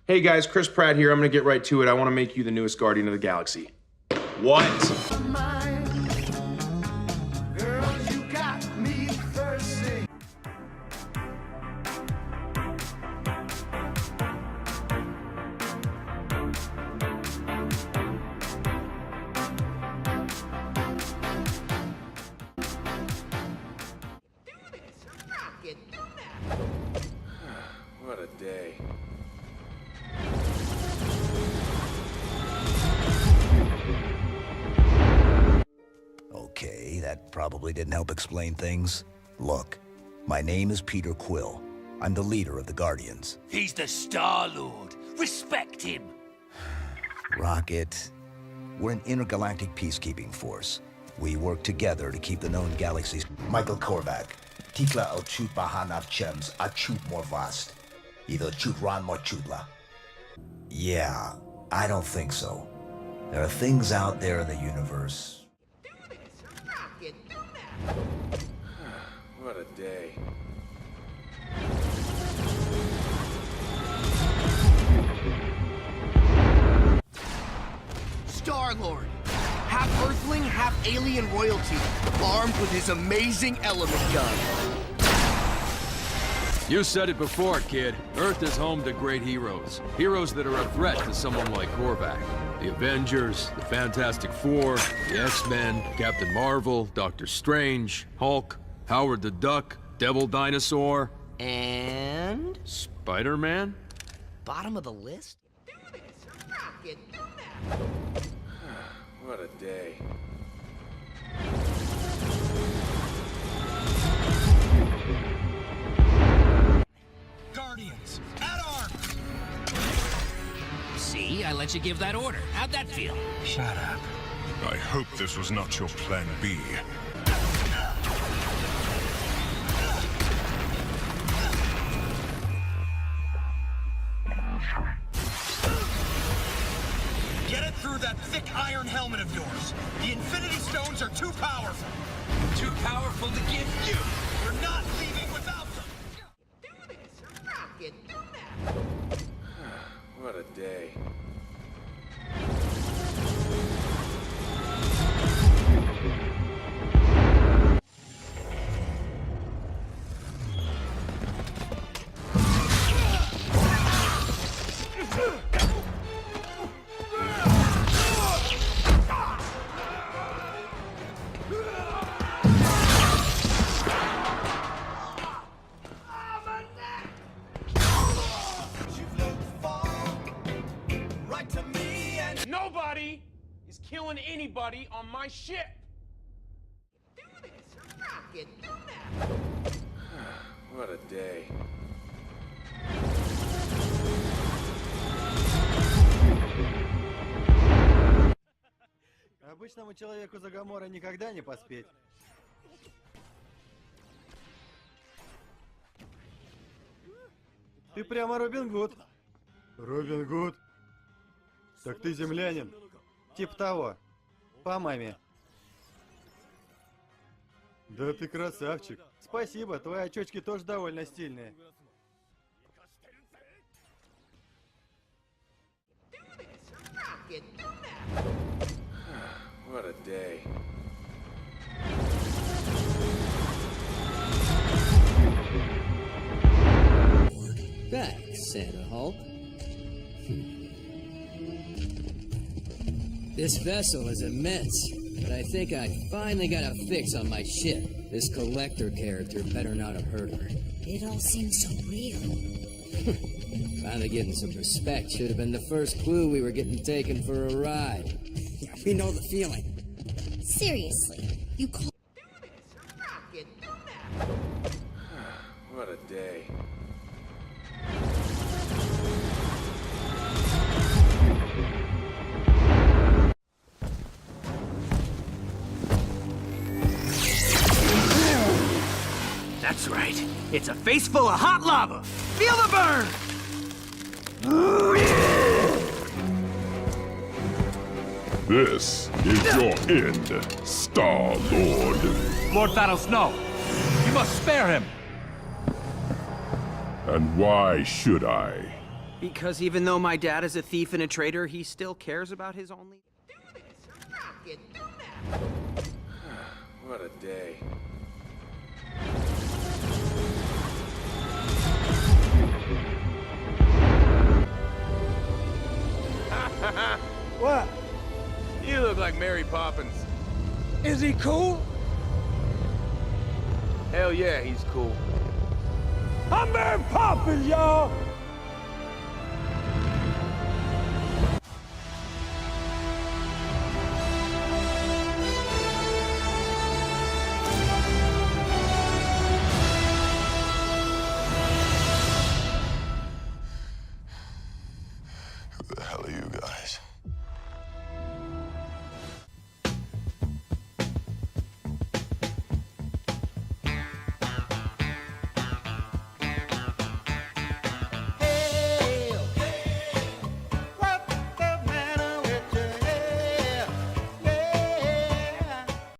Hey guys, Chris Pratt here. I'm gonna get right to it. I want to make you the newest Guardian of the Galaxy. What? What a day. Okay, that probably didn't help explain things. Look, my name is Peter Quill. I'm the leader of the Guardians. He's the Star-Lord. Respect him. Rocket. We're an intergalactic peacekeeping force. We work together to keep the known galaxies. Michael Korvac. Tikla o chut bahanav chems a chut more vast. Either chut ran more chutla. Yeah, I don't think so. There are things out there in the universe. What a day. Star-Lord, half Earthling, half alien royalty, armed with his amazing element gun. You said it before, kid. Earth is home to great heroes. Heroes that are a threat to someone like Korvac. The Avengers, the Fantastic Four, the X-Men, Captain Marvel, Doctor Strange, Hulk, Howard the Duck, Devil Dinosaur. And? Spider-Man? Bottom of the list? Do this, Rocket, do that. What a day. Guardians, at arms! See, I let you give that order. How'd that feel? Shut up. I hope this was not your plan B. Get it through that thick iron helmet of yours. The Infinity Stones are too powerful. Too powerful to give you. We're not leaving without them. Do this, Rocket, do that. What a day. Nobody is killing anybody on my ship. Do this, Rocket, do that. What a day. Обычному человеку за Гомора никогда не поспеть. Ты прямо Робин Гуд. Робин Гуд? Так ты землянин. Тип того. По маме. Да ты красавчик. Спасибо, твои очечки тоже довольно стильные. What a day. Thanks, Santa Hulk. This vessel is immense, but I think I finally got a fix on my ship. This collector character better not have hurt her. It all seems so real. Finally getting some respect should have been the first clue we were getting taken for a ride. Yeah, we know the feeling. Seriously, you call... What a day. That's right. It's a face full of hot lava. Feel the burn! This is your end, Star-Lord. Lord Thanos, no. You must spare him. And why should I? Because even though my dad is a thief and a traitor, he still cares about his only... Do this! Rock it! Do that! What a day. What? You look like Mary Poppins. Is he cool? Hell yeah, he's cool. I'm Mary Poppins, y'all! Who the hell are you guys?